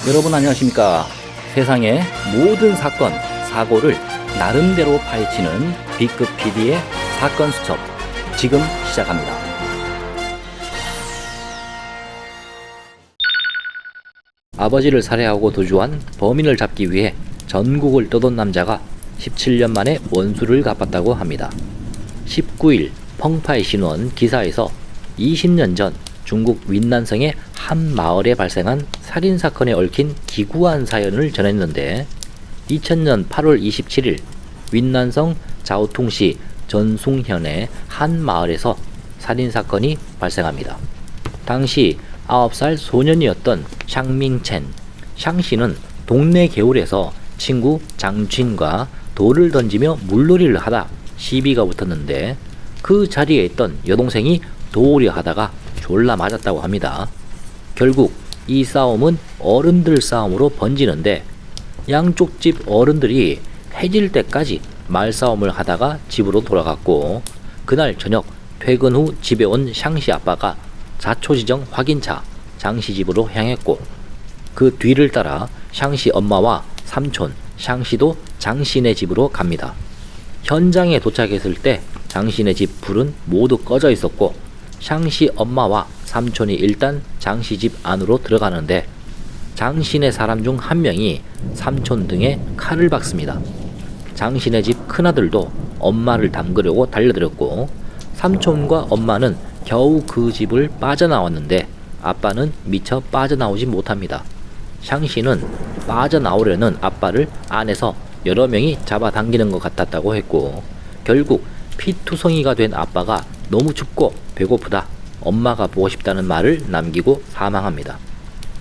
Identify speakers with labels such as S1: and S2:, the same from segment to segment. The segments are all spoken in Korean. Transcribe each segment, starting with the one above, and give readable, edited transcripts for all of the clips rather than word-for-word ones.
S1: 여러분 안녕하십니까? 세상의 모든 사건, 사고를 나름대로 파헤치는 B급 PD의 사건 수첩 지금 시작합니다. 아버지를 살해하고 도주한 범인을 잡기 위해 전국을 떠돈 남자가 17년 만에 원수를 갚았다고 합니다. 19일 펑파이 신원 기사에서 20년 전 중국 윈난성의 한 마을에 발생한 살인사건에 얽힌 기구한 사연을 전했는데 2000년 8월 27일 윈난성 자오퉁시 전숭현의 한 마을에서 살인사건이 발생합니다. 당시 9살 소년이었던 샹밍첸, 샹씨는 동네 개울에서 친구 장쥔과 돌을 던지며 물놀이를 하다 시비가 붙었는데 그 자리에 있던 여동생이 도우려 하다가 졸라 맞았다고 합니다. 결국 이 싸움은 어른들 싸움으로 번지는데 양쪽 집 어른들이 해질 때까지 말싸움을 하다가 집으로 돌아갔고 그날 저녁 퇴근 후 집에 온 샹씨 아빠가 자초지정 확인차 장씨 집으로 향했고 그 뒤를 따라 샹씨 엄마와 삼촌 샹씨도 장씨네 집으로 갑니다. 현장에 도착했을 때 장씨네 집 불은 모두 꺼져 있었고 샹씨 엄마와 삼촌이 일단 장씨 집 안으로 들어가는데 장씨네 사람 중 한 명이 삼촌 등에 칼을 박습니다. 장씨네 집 큰아들도 엄마를 담그려고 달려들었고 삼촌과 엄마는 겨우 그 집을 빠져나왔는데 아빠는 미처 빠져나오지 못합니다. 샹씨는 빠져나오려는 아빠를 안에서 여러 명이 잡아당기는 것 같았다고 했고 결국 피투성이가 된 아빠가 너무 춥고 배고프다 엄마가 보고 싶다는 말을 남기고 사망합니다.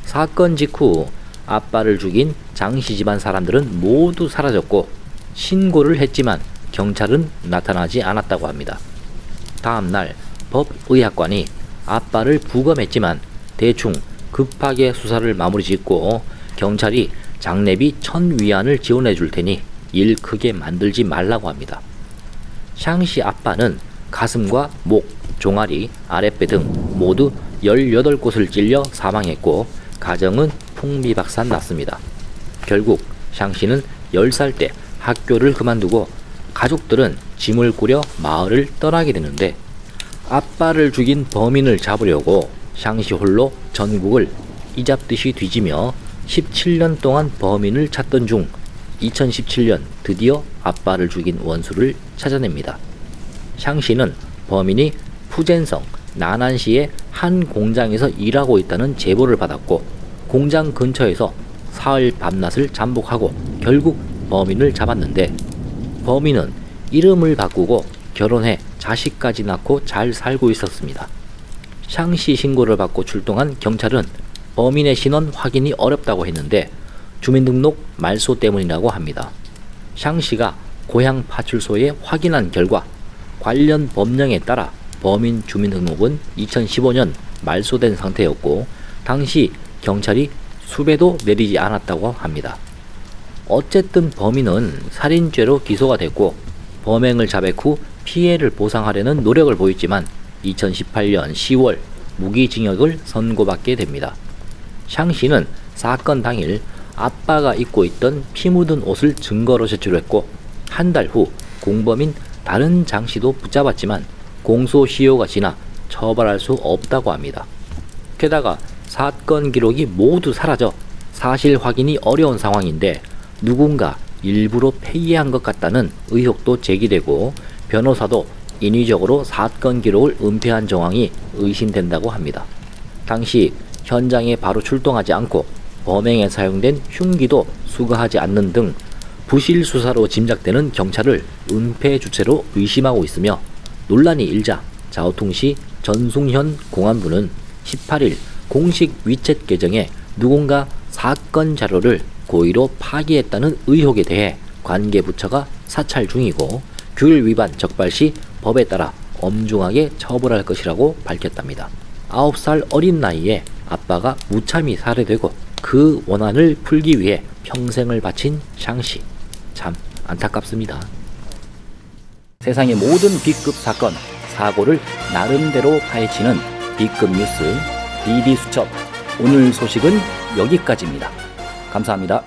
S1: 사건 직후 아빠를 죽인 장씨 집안 사람들은 모두 사라졌고 신고를 했지만 경찰은 나타나지 않았다고 합니다. 다음날 법의학관이 아빠를 부검했지만 대충 급하게 수사를 마무리 짓고 경찰이 장례비 1,000위안을 지원해 줄 테니 일 크게 만들지 말라고 합니다. 샹씨 아빠는 가슴과 목, 종아리, 아랫배 등 모두 18곳을 찔려 사망했고 가정은 풍비박산 났습니다. 결국 샹씨는 10살 때 학교를 그만두고 가족들은 짐을 꾸려 마을을 떠나게 되는데 아빠를 죽인 범인을 잡으려고 샹씨 홀로 전국을 이잡듯이 뒤지며 17년 동안 범인을 찾던 중 2017년 드디어 아빠를 죽인 원수를 찾아냅니다. 샹씨는 범인이 푸젠성 나난시의 한 공장에서 일하고 있다는 제보를 받았고 공장 근처에서 사흘 밤낮을 잠복하고 결국 범인을 잡았는데 범인은 이름을 바꾸고 결혼해 자식까지 낳고 잘 살고 있었습니다. 샹씨 신고를 받고 출동한 경찰은 범인의 신원 확인이 어렵다고 했는데 주민등록 말소 때문이라고 합니다. 샹씨가 고향 파출소에 확인한 결과 관련 법령에 따라 범인 주민등록은 2015년 말소된 상태였고 당시 경찰이 수배도 내리지 않았다고 합니다. 어쨌든 범인은 살인죄로 기소가 됐고 범행을 자백 후 피해를 보상하려는 노력을 보였지만 2018년 10월 무기징역을 선고받게 됩니다. 샹씨는 사건 당일 아빠가 입고 있던 피 묻은 옷을 증거로 제출했고 한 달 후 공범인 다른 장씨도 붙잡았지만 공소시효가 지나 처벌할 수 없다고 합니다. 게다가 사건 기록이 모두 사라져 사실 확인이 어려운 상황인데 누군가 일부러 폐기한 것 같다는 의혹도 제기되고 변호사도 인위적으로 사건 기록을 은폐한 정황이 의심된다고 합니다. 당시 현장에 바로 출동하지 않고 범행에 사용된 흉기도 수거하지 않는 등 부실 수사로 짐작되는 경찰을 은폐 주체로 의심하고 있으며 논란이 일자 자오퉁시 전숭현 공안부는 18일 공식 위챗 계정에 누군가 사건 자료를 고의로 파기했다는 의혹에 대해 관계 부처가 사찰 중이고 규율 위반 적발 시 법에 따라 엄중하게 처벌할 것이라고 밝혔답니다. 9살 어린 나이에 아빠가 무참히 살해되고 그 원한을 풀기 위해 평생을 바친 샹씨, 참 안타깝습니다. 세상의 모든 B급 사건, 사고를 나름대로 파헤치는 B급 뉴스 BD 수첩. 오늘 소식은 여기까지입니다. 감사합니다.